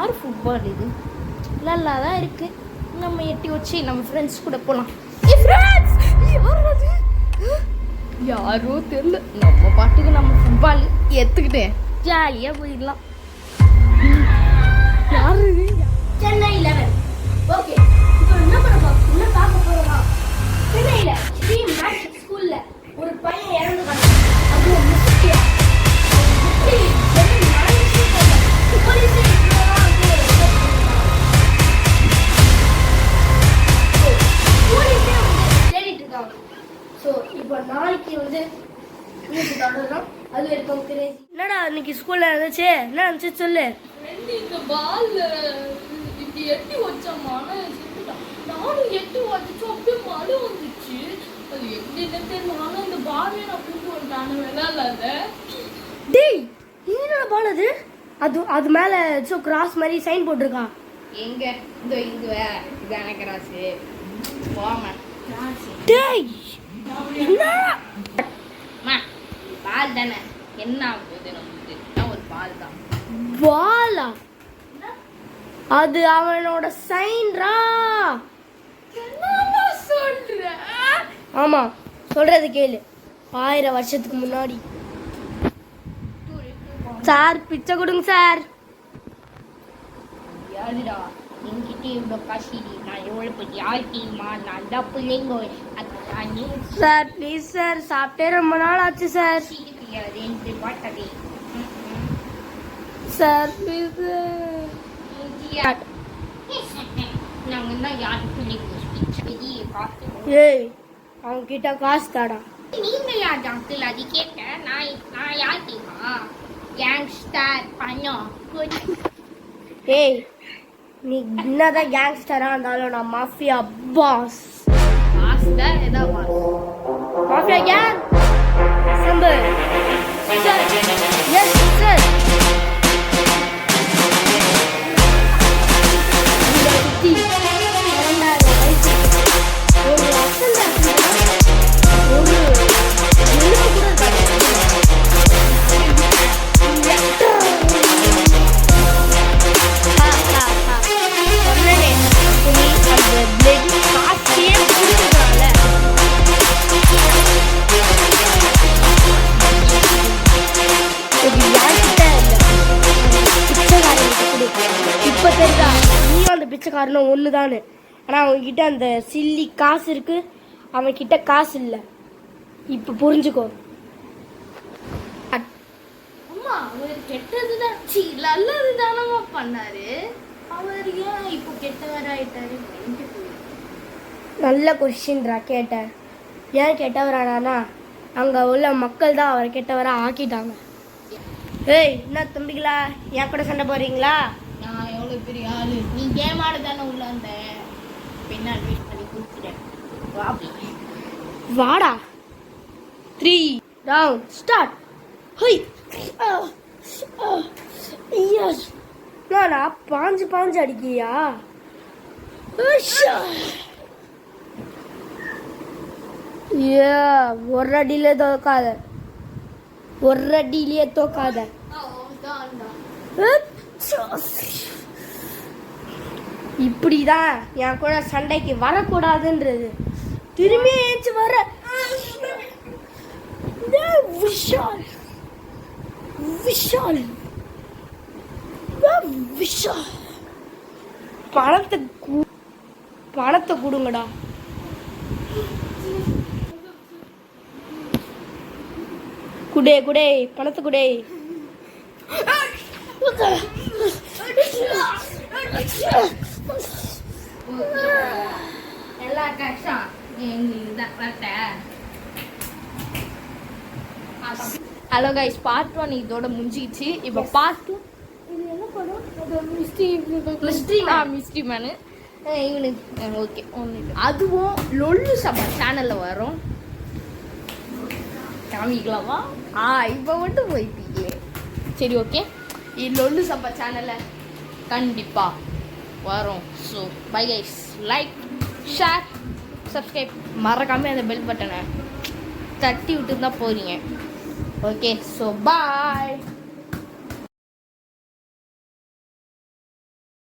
யார் ஃபுட்பால் இது நல்லா தான் இருக்கு. நம்ம எட்டி வச்சு நம்ம ஃப்ரெண்ட்ஸ் கூட போகலாம். யாரோ தெரியல. நம்ம பாட்டுக்கு நம்ம ஃபுட்பால் எடுத்துக்கிட்டு ஜாலியாக போயிடலாம். யாரு இது? சென்னை 11. ஓகே, இப்போ என்ன பார்க்க போறோம்னா சென்னையில மேஜிக் ஸ்கூல்ல ஒரு பையன் இறந்துட்டான். அது ஒரு மிஸ்டேக். இப்போ நாளைக்கு வந்து அது இருக்கும். என்னடா இன்னைக்கு ஸ்கூல்ல இருந்துச்சு? என்ன இருந்துச்சு சொல்லு. இந்த பால்ல இப்படி எட்டி வச்சோம்மா, நானும் எட்டி வச்சுச்சு, அப்படியே மழை வந்துச்சு. அது எப்படின்னு தெரியல. ஆனா இந்த பாலே நான் கூட்டு வந்துட்டானு விளையாடல. டேய், என்னடா பால் அது? அது மேல கிராஸ் மாதிரி சைன் போட்டிருக்கான். எங்க இந்த இங்க இதான கிராஸ் போமா. டேய் என்ன பால் தானே, என்ன ஆகுது நமக்கு? ஒரு பால் தான். பாலா? அது அவனோட சைன்ரா. என்ன சொல்ற? ஆமா, சொல்றது கேளு. 1000 வருஷத்துக்கு முன்னாடி. சார் பிச்சை கொடுங்க சார். யாருடா என்கிட்ட இவ்வளோ காசு? நான் எவ்வளோ பெரிய ஆழ்த்தியுமா? நான் தான் பிள்ளைங்க. சார் ப்ளீஸ் சார், சாப்பிட்டே ரொம்ப நாள் ஆச்சு சார். Sir please sir. நாங்கள் தான் யாருக்கு பெரிய காசு. ஏய், அவங்க கிட்ட காசு தாடா. நீங்க யார் அங்கிள்? அது கேட்டேன். நான் யார் தெரியுமா? கேங்ஸ்டர் பணம். ஏய், நீ என்னதான் கேங்ஸ்டரா இருந்தாலும் நான் மாஃபியா பாஸ். மாஸ்டர் ஏதா boss? Mafia gang assemble. Sir yes sir. பிச்சைக்காரனும் ஒன்று தானே. ஆனால் அவன்கிட்ட அந்த சில்லி காசு இருக்கு, அவன்கிட்ட காசு இல்லை. இப்போ புரிஞ்சுக்கோ. அம்மா, அவர் கெட்டதுதான், நல்லது தானமா பண்ணாரு. அவர் ஏன் இப்போ கெட்டவர் ஆயிட்டாரு? நல்ல கொஸ்டின்ரா கேட்டேன். ஏன் கெட்டவரானா, அங்கே உள்ள மக்கள் தான் அவரை கெட்டவராக ஆக்கிட்டாங்க. ஏய், என்ன தம்பிங்களா, என் கூட சண்டை போடுறீங்களா? நான் எவ்வளோ பெரிய ஆளு? நீ கேம் ஆட தானே உள்ள அந்த பின்னால் வெயிட் பண்ணி கொடுத்துட்டேன். வாடா. 3 ரவுண்ட் ஸ்டார்ட். ஹோய் எஸ். நானா பாஞ்சு அடிக்கியா? ஏ, ஒரு அடியிலே தோக்காத. இப்படிதான் என் கூட சண்டைக்கு வரக்கூடாதுன்றது. திரும்பி ஏச்சு வர விஷால் விஷால் விஷால். பணத்தை கொடுங்கடா. குடே பணத்தை குடே. எல்லா கஷ்டம் ஹலோ கைஸ், பார்ட் 1 இதோட முடிஞ்சிச்சு. இப்போ பார்ட் 2 இது என்ன படம்? மிஸ்ட்ரி மேனு இவனுக்கு ஓகே ஒன்று. அதுவும் லொல்லு சபா சேனலில் வரும். காமிக்கலாமா? இப்போ மட்டும் போயிட்டீங்க. சரி ஓகே, லொல்லு சபா சேனலில் கண்டிப்பாக வரும். So bye guys, like share subscribe மறக்காமல் அந்த பெல் பட்டனை தட்டி விட்டு தான் போகிறீங்க. Okay, so bye.